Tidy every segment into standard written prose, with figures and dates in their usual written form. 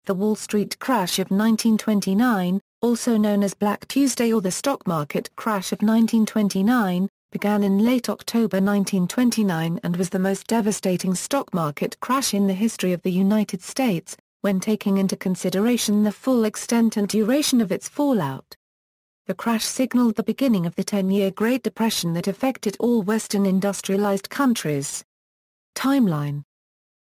The Wall Street crash of 1929, also known as Black Tuesday or the stock market crash of 1929, began in late October 1929 and was the most devastating stock market crash in the history of the United States, when taking into consideration the full extent and duration of its fallout. The crash signaled the beginning of the 10-year Great Depression that affected all Western industrialized countries. Timeline.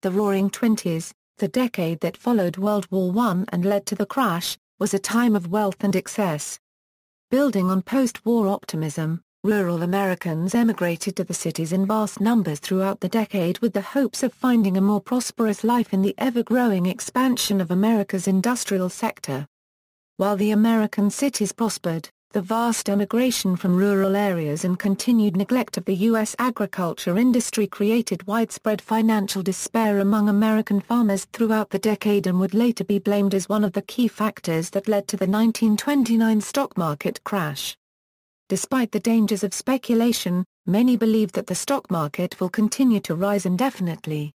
The Roaring Twenties, the decade that followed World War I and led to the crash, was a time of wealth and excess. Building on post-war optimism, rural Americans emigrated to the cities in vast numbers throughout the decade with the hopes of finding a more prosperous life in the ever-growing expansion of America's industrial sector. While the American cities prospered, the vast emigration from rural areas and continued neglect of the U.S. agriculture industry created widespread financial despair among American farmers throughout the decade and would later be blamed as one of the key factors that led to the 1929 stock market crash. Despite the dangers of speculation, many believe that the stock market will continue to rise indefinitely.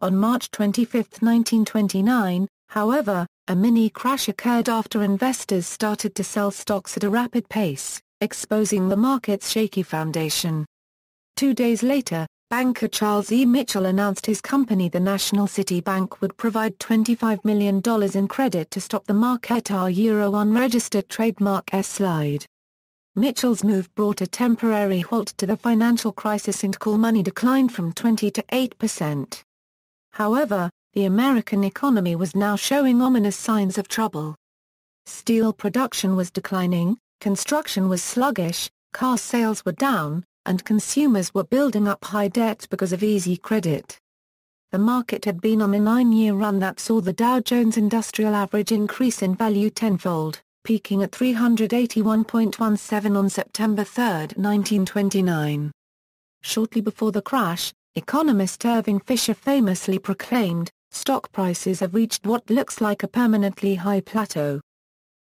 On March 25, 1929, however, a mini-crash occurred after investors started to sell stocks at a rapid pace, exposing the market's shaky foundation. 2 days later, banker Charles E. Mitchell announced his company the National City Bank would provide $25 million in credit to stop the Marquette Euro unregistered trademark slide. Mitchell's move brought a temporary halt to the financial crisis and call money declined from 20 to 8%. However, the American economy was now showing ominous signs of trouble. Steel production was declining, construction was sluggish, car sales were down, and consumers were building up high debts because of easy credit. The market had been on a 9-year run that saw the Dow Jones Industrial Average increase in value tenfold, peaking at 381.17 on September 3, 1929. Shortly before the crash, economist Irving Fisher famously proclaimed, "Stock prices have reached what looks like a permanently high plateau."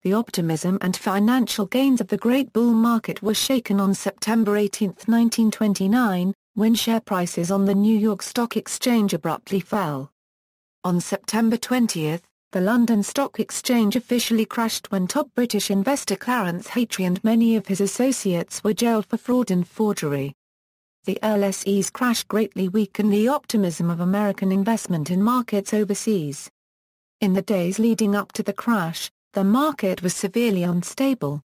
The optimism and financial gains of the great bull market were shaken on September 18, 1929, when share prices on the New York Stock Exchange abruptly fell. On September 20, the London Stock Exchange officially crashed when top British investor Clarence Hatry and many of his associates were jailed for fraud and forgery. The LSE's crash greatly weakened the optimism of American investment in markets overseas. In the days leading up to the crash, the market was severely unstable.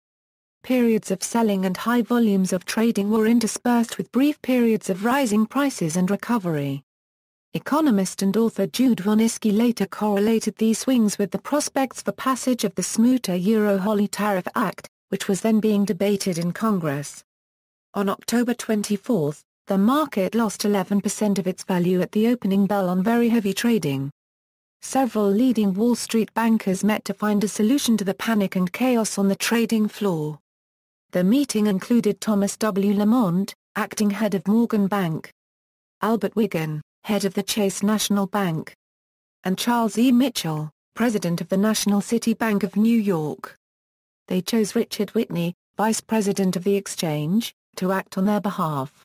Periods of selling and high volumes of trading were interspersed with brief periods of rising prices and recovery. Economist and author Jude von Iske later correlated these swings with the prospects for passage of the Smoot-Euro-Holly Tariff Act, which was then being debated in Congress. On October 24, the market lost 11% of its value at the opening bell on very heavy trading. Several leading Wall Street bankers met to find a solution to the panic and chaos on the trading floor. The meeting included Thomas W. Lamont, acting head of Morgan Bank, Albert Wiggin, head of the Chase National Bank, and Charles E. Mitchell, president of the National City Bank of New York. They chose Richard Whitney, vice president of the exchange, to act on their behalf.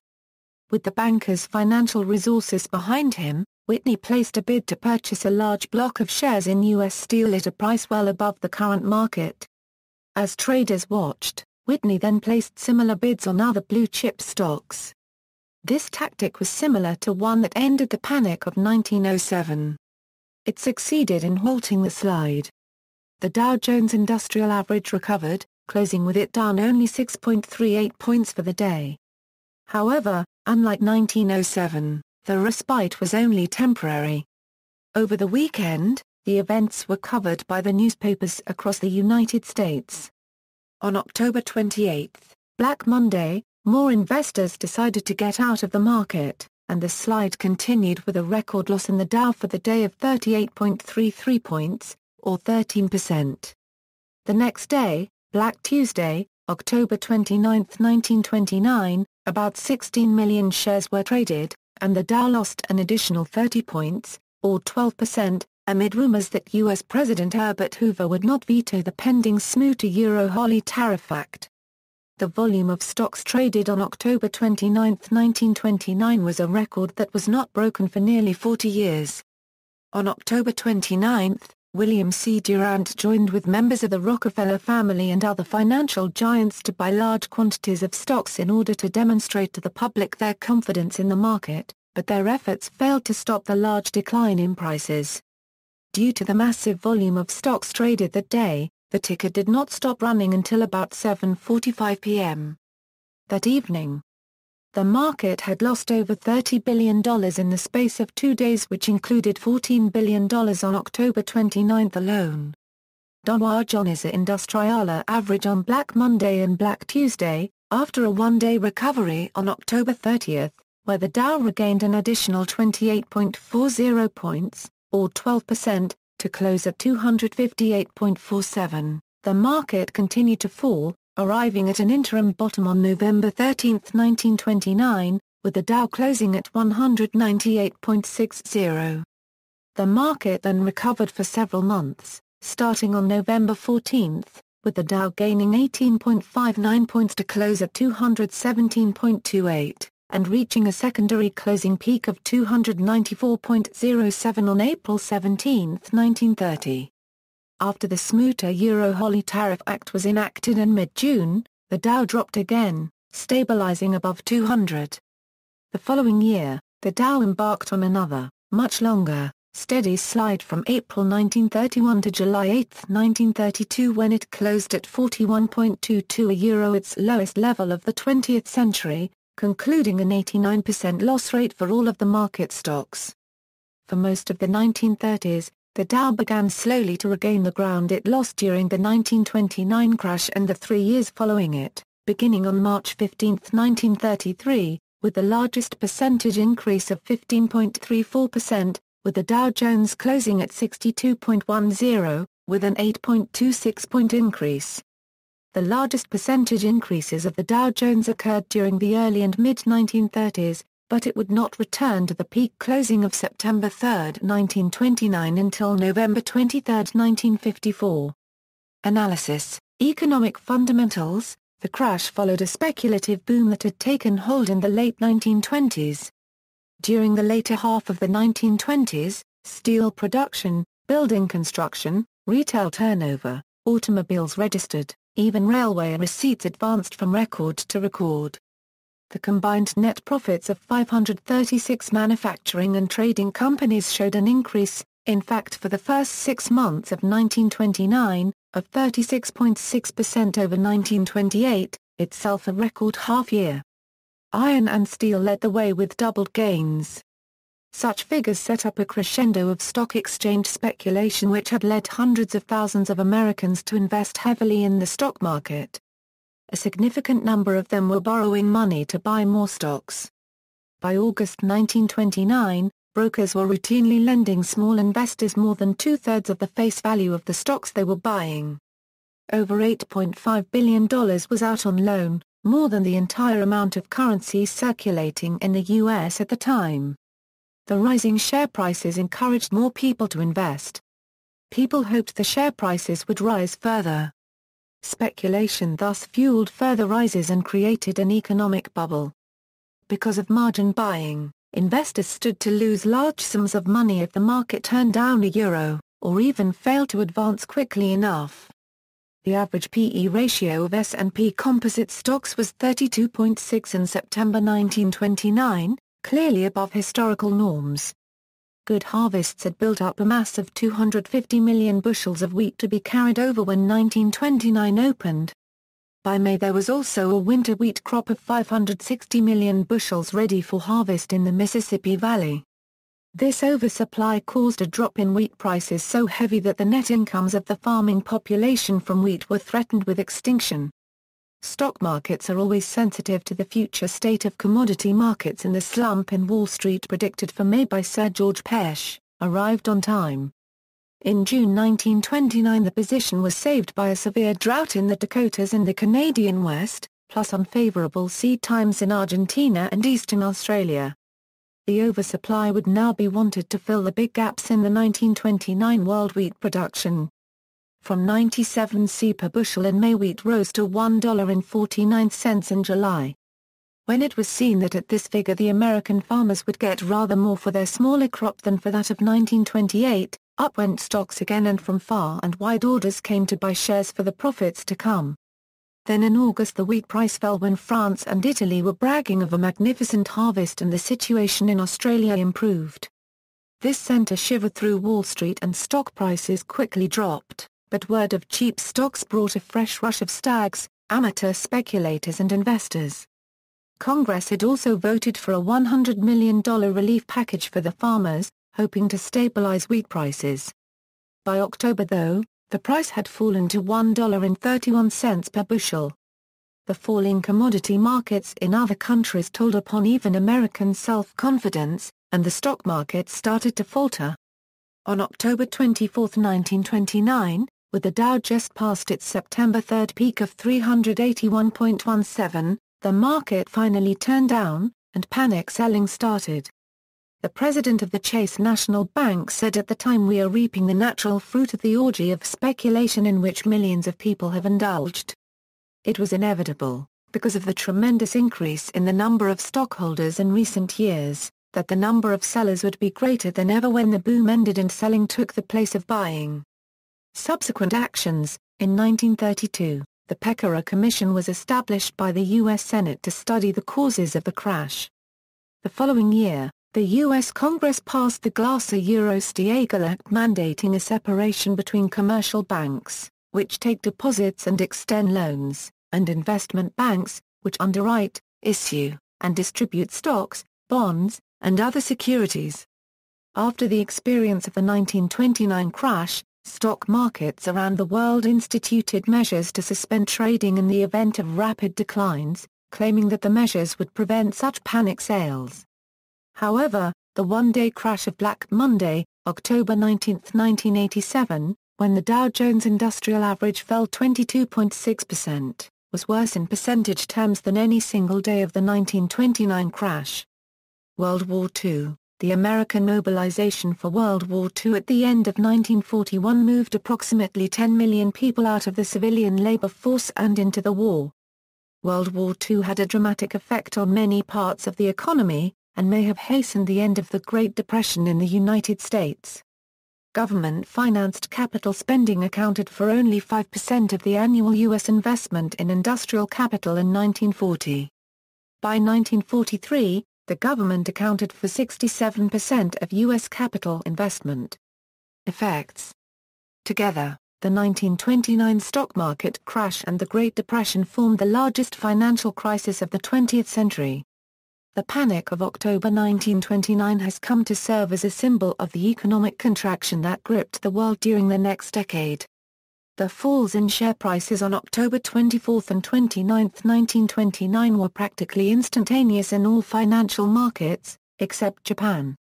With the banker's financial resources behind him, Whitney placed a bid to purchase a large block of shares in U.S. Steel at a price well above the current market. As traders watched, Whitney then placed similar bids on other blue-chip stocks. This tactic was similar to one that ended the panic of 1907. It succeeded in halting the slide. The Dow Jones Industrial Average recovered, closing with it down only 6.38 points for the day. However, unlike 1907, the respite was only temporary. Over the weekend, the events were covered by the newspapers across the United States. On October 28, Black Monday, more investors decided to get out of the market, and the slide continued with a record loss in the Dow for the day of 38.33 points, or 13%. The next day, Black Tuesday, October 29, 1929, about 16 million shares were traded, and the Dow lost an additional 30 points, or 12%, amid rumors that U.S. President Herbert Hoover would not veto the pending Smoot-Euro-Holly Tariff Act. The volume of stocks traded on October 29, 1929 was a record that was not broken for nearly 40 years. On October 29, William C. Durant joined with members of the Rockefeller family and other financial giants to buy large quantities of stocks in order to demonstrate to the public their confidence in the market, but their efforts failed to stop the large decline in prices. Due to the massive volume of stocks traded that day, the ticker did not stop running until about 7:45 p.m. that evening. The market had lost over $30 billion in the space of 2 days, which included $14 billion on October 29 alone. Dow Jones Industrial average on Black Monday and Black Tuesday, after a one-day recovery on October 30, where the Dow regained an additional 28.40 points, or 12%, to close at 258.47. The market continued to fall, arriving at an interim bottom on November 13, 1929, with the Dow closing at 198.60. The market then recovered for several months, starting on November 14, with the Dow gaining 18.59 points to close at 217.28, and reaching a secondary closing peak of 294.07 on April 17, 1930. After the SMUTA-Euro-Holly Tariff Act was enacted in mid-June, the Dow dropped again, stabilizing above 200. The following year, the Dow embarked on another, much longer, steady slide from April 1931 to July 8, 1932, when it closed at 41.22 €, its lowest level of the 20th century, concluding an 89% loss rate for all of the market stocks. For most of the 1930s, the Dow began slowly to regain the ground it lost during the 1929 crash and the 3 years following it, beginning on March 15, 1933, with the largest percentage increase of 15.34%, with the Dow Jones closing at 62.10, with an 8.26-point increase. The largest percentage increases of the Dow Jones occurred during the early and mid-1930s, but it would not return to the peak closing of September 3, 1929 until November 23, 1954. Analysis: Economic fundamentals. The crash followed a speculative boom that had taken hold in the late 1920s. During the later half of the 1920s, steel production, building construction, retail turnover, automobiles registered, even railway receipts advanced from record to record. The combined net profits of 536 manufacturing and trading companies showed an increase, in fact for the first 6 months of 1929, of 36.6% over 1928, itself a record half-year. Iron and steel led the way with doubled gains. Such figures set up a crescendo of stock exchange speculation which had led hundreds of thousands of Americans to invest heavily in the stock market. A significant number of them were borrowing money to buy more stocks. By August 1929, brokers were routinely lending small investors more than 2/3 of the face value of the stocks they were buying. Over $8.5 billion was out on loan, more than the entire amount of currency circulating in the U.S. at the time. The rising share prices encouraged more people to invest. People hoped the share prices would rise further. Speculation thus fueled further rises and created an economic bubble. Because of margin buying, investors stood to lose large sums of money if the market turned down a euro, or even failed to advance quickly enough. The average P/E ratio of S&P Composite stocks was 32.6 in September 1929, clearly above historical norms. Good harvests had built up a mass of 250 million bushels of wheat to be carried over when 1929 opened. By May there was also a winter wheat crop of 560 million bushels ready for harvest in the Mississippi Valley. This oversupply caused a drop in wheat prices so heavy that the net incomes of the farming population from wheat were threatened with extinction. Stock markets are always sensitive to the future state of commodity markets, and the slump in Wall Street predicted for May by Sir George Pesh arrived on time. In June 1929 the position was saved by a severe drought in the Dakotas and the Canadian West, plus unfavorable seed times in Argentina and eastern Australia. The oversupply would now be wanted to fill the big gaps in the 1929 world wheat production. From 97 cents per bushel in May, wheat rose to $1.49 in July. When it was seen that at this figure the American farmers would get rather more for their smaller crop than for that of 1928, Up went stocks again, and from far and wide orders came to buy shares for the profits to come. Then in August the wheat price fell when France and Italy were bragging of a magnificent harvest and the situation in Australia improved. This sent a shiver through Wall Street and stock prices quickly dropped, but word of cheap stocks brought a fresh rush of stags, amateur speculators and investors. Congress had also voted for a $100 million relief package for the farmers, hoping to stabilize wheat prices. By October though, the price had fallen to $1.31 per bushel. The falling commodity markets in other countries told upon even American self-confidence, and the stock market started to falter. On October 24, 1929, with the Dow just past its September 3 peak of 381.17, the market finally turned down, and panic selling started. The president of the Chase National Bank said at the time, "We are reaping the natural fruit of the orgy of speculation in which millions of people have indulged." It was inevitable, because of the tremendous increase in the number of stockholders in recent years, that the number of sellers would be greater than ever when the boom ended and selling took the place of buying. Subsequent actions: in 1932, the Pecora Commission was established by the U.S. Senate to study the causes of the crash. The following year, the U.S. Congress passed the Glaser-Steagall Act mandating a separation between commercial banks, which take deposits and extend loans, and investment banks, which underwrite, issue, and distribute stocks, bonds, and other securities. After the experience of the 1929 crash, stock markets around the world instituted measures to suspend trading in the event of rapid declines, claiming that the measures would prevent such panic sales. However, the one-day crash of Black Monday, October 19, 1987, when the Dow Jones Industrial Average fell 22.6%, was worse in percentage terms than any single day of the 1929 crash. World War II: the American mobilization for World War II at the end of 1941 moved approximately 10 million people out of the civilian labor force and into the war. World War II had a dramatic effect on many parts of the economy, and may have hastened the end of the Great Depression in the United States. Government-financed capital spending accounted for only 5% of the annual U.S. investment in industrial capital in 1940. By 1943, the government accounted for 67% of U.S. capital investment. Effects. Together, the 1929 stock market crash and the Great Depression formed the largest financial crisis of the 20th century. The Panic of October 1929 has come to serve as a symbol of the economic contraction that gripped the world during the next decade. The falls in share prices on October 24 and 29, 1929 were practically instantaneous in all financial markets, except Japan.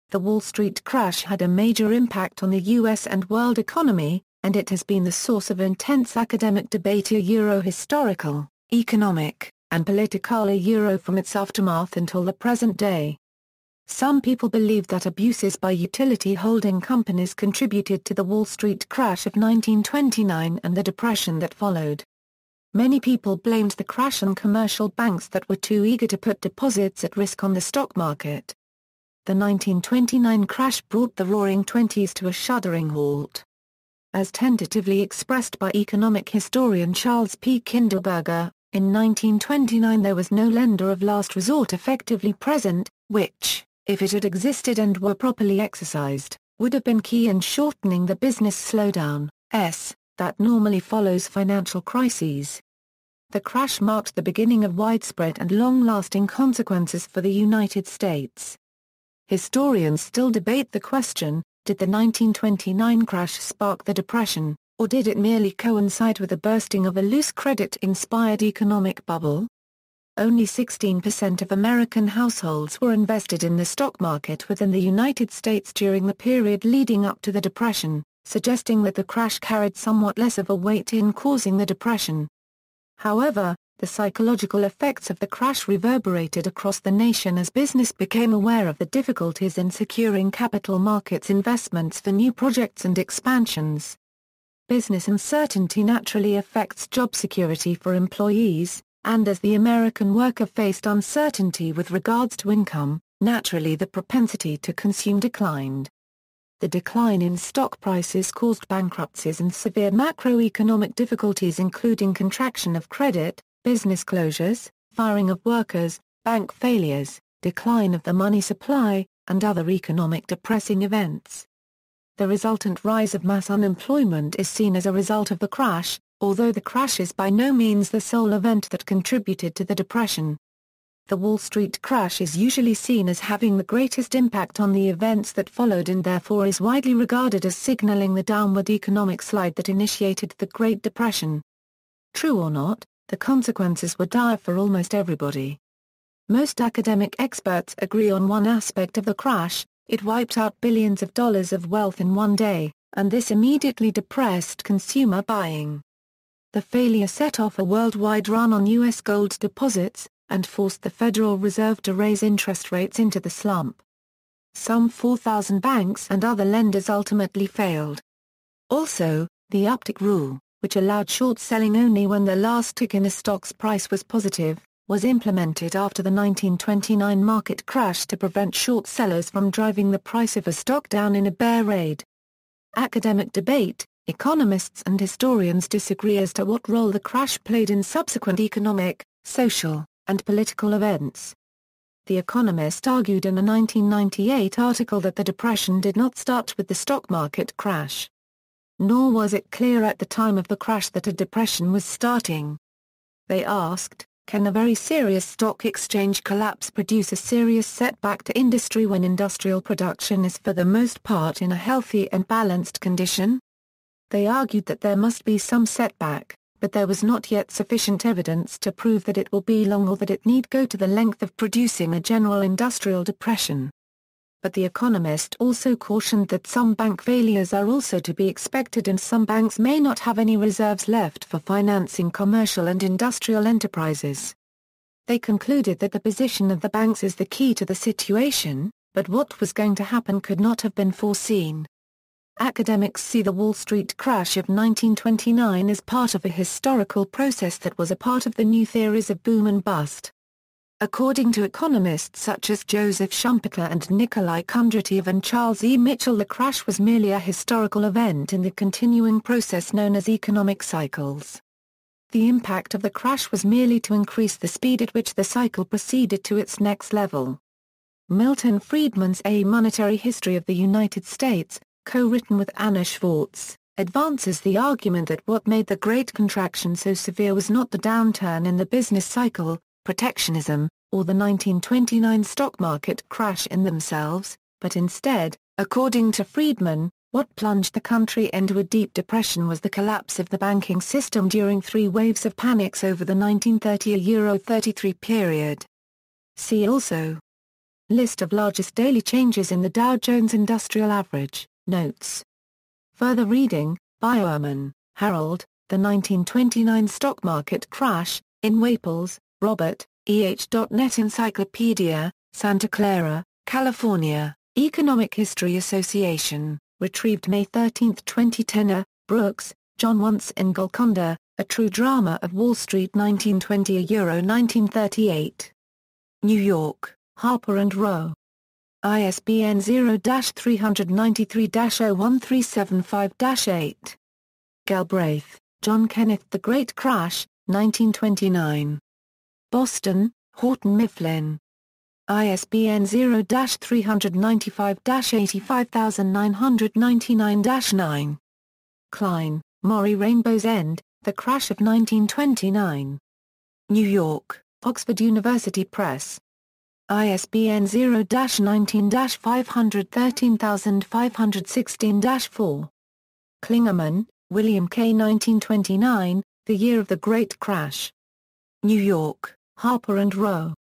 The Wall Street crash had a major impact on the U.S. and world economy, and it has been the source of intense academic debate historical, economic, and political from its aftermath until the present day. Some people believe that abuses by utility holding companies contributed to the Wall Street crash of 1929 and the depression that followed. Many people blamed the crash on commercial banks that were too eager to put deposits at risk on the stock market. The 1929 crash brought the Roaring Twenties to a shuddering halt. As tentatively expressed by economic historian Charles P. Kindleberger, in 1929 there was no lender of last resort effectively present, which, if it had existed and were properly exercised, would have been key in shortening the business slowdown that normally follows financial crises. The crash marked the beginning of widespread and long-lasting consequences for the United States. Historians still debate the question, did the 1929 crash spark the Depression, or did it merely coincide with the bursting of a loose credit-inspired economic bubble? Only 16% of American households were invested in the stock market within the United States during the period leading up to the Depression, suggesting that the crash carried somewhat less of a weight in causing the Depression. However, the psychological effects of the crash reverberated across the nation as business became aware of the difficulties in securing capital markets investments for new projects and expansions. Business uncertainty naturally affects job security for employees, and as the American worker faced uncertainty with regards to income, naturally the propensity to consume declined. The decline in stock prices caused bankruptcies and severe macroeconomic difficulties including contraction of credit, business closures, firing of workers, bank failures, decline of the money supply, and other economic depressing events. The resultant rise of mass unemployment is seen as a result of the crash, although the crash is by no means the sole event that contributed to the depression. The Wall Street crash is usually seen as having the greatest impact on the events that followed and therefore is widely regarded as signaling the downward economic slide that initiated the Great Depression. True or not, the consequences were dire for almost everybody. Most academic experts agree on one aspect of the crash: it wiped out billions of dollars of wealth in one day, and this immediately depressed consumer buying. The failure set off a worldwide run on U.S. gold deposits, and forced the Federal Reserve to raise interest rates into the slump. Some 4,000 banks and other lenders ultimately failed. Also, the uptick rule, which allowed short selling only when the last tick in a stock's price was positive, was implemented after the 1929 market crash to prevent short sellers from driving the price of a stock down in a bear raid. Academic debate: economists and historians disagree as to what role the crash played in subsequent economic, social, and political events. The Economist argued in a 1998 article that the Depression did not start with the stock market crash. Nor was it clear at the time of the crash that a depression was starting. They asked, can a very serious stock exchange collapse produce a serious setback to industry when industrial production is for the most part in a healthy and balanced condition? They argued that there must be some setback, but there was not yet sufficient evidence to prove that it will be long or that it need go to the length of producing a general industrial depression. But The Economist also cautioned that some bank failures are also to be expected and some banks may not have any reserves left for financing commercial and industrial enterprises. They concluded that the position of the banks is the key to the situation, but what was going to happen could not have been foreseen. Academics see the Wall Street crash of 1929 as part of a historical process that was a part of the new theories of boom and bust. According to economists such as Joseph Schumpeter and Nikolai Kondratiev and Charles E. Mitchell, the crash was merely a historical event in the continuing process known as economic cycles. The impact of the crash was merely to increase the speed at which the cycle proceeded to its next level. Milton Friedman's A Monetary History of the United States, co-written with Anna Schwartz, advances the argument that what made the Great Contraction so severe was not the downturn in the business cycle, protectionism, or the 1929 stock market crash in themselves, but instead, according to Friedman, what plunged the country into a deep depression was the collapse of the banking system during 3 waves of panics over the 1930-33 period. See also: List of largest daily changes in the Dow Jones Industrial Average. Notes. Further reading: Bioerman, Harold, The 1929 Stock Market Crash, in Waples, Robert, EH.net Encyclopedia, Santa Clara, California, Economic History Association, retrieved May 13, 2010. Brooks, John. Once in Golconda, A True Drama of Wall Street 1920–1938. New York, Harper & Row. ISBN 0-393-01375-8. Galbraith, John. Kenneth The Great Crash, 1929. Boston, Houghton Mifflin. ISBN 0-395-85999-9. Klein, Maury. Rainbow's End, The Crash of 1929. New York, Oxford University Press. ISBN 0-19-513516-4. Klingerman, William K. 1929, The Year of the Great Crash. New York, Harper & Row.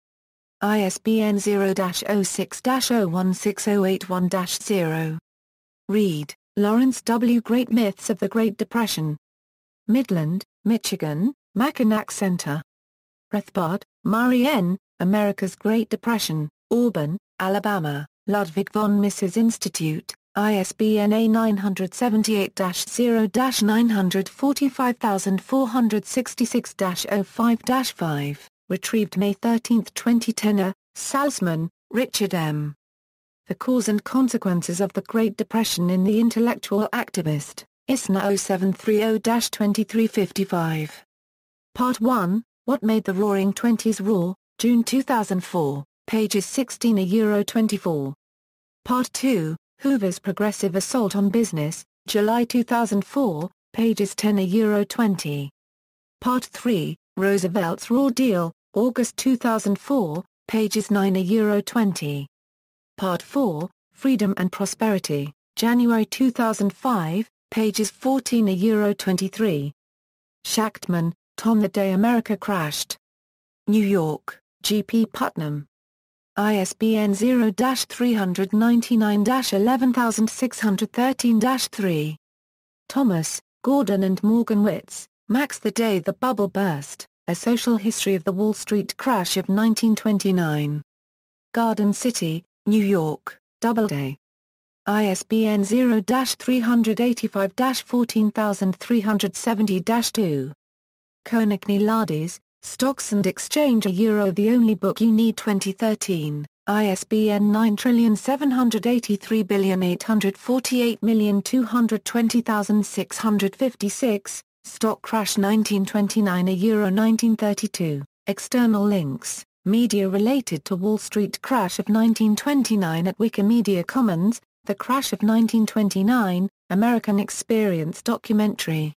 ISBN 0-06-016081-0. Reed, Lawrence W. Great Myths of the Great Depression. Midland, Michigan, Mackinac Center. Rothbard, Murray N., America's Great Depression, Auburn, Alabama, Ludwig von Mises Institute, ISBN A978-0-945466-05-5, retrieved May 13, 2010. Salzman, Richard M. The Cause and Consequences of the Great Depression in the Intellectual Activist, ISNA 0730-2355. Part 1, What Made the Roaring Twenties Roar, June 2004, pages 16-24. Part 2, Hoover's Progressive Assault on Business, July 2004, pages 10-20. Part 3, Roosevelt's Raw Deal, August 2004, pages 9-20. Part 4, Freedom and Prosperity, January 2005, pages 14-23. Schachtman, Tom. The Day America Crashed. New York, G. P. Putnam. ISBN 0-399-11613-3. Thomas, Gordon and Morgan Witz, Max. The Day the Bubble Burst, A Social History of the Wall Street Crash of 1929. Garden City, New York, Doubleday. ISBN 0-385-14370-2. Koenigsegg Ladies, Stocks and Exchange €. The Only Book You Need 2013, ISBN 9783248220656, Stock Crash 1929 €. 1932, External links, media related to Wall Street Crash of 1929 at Wikimedia Commons, The Crash of 1929, American Experience documentary.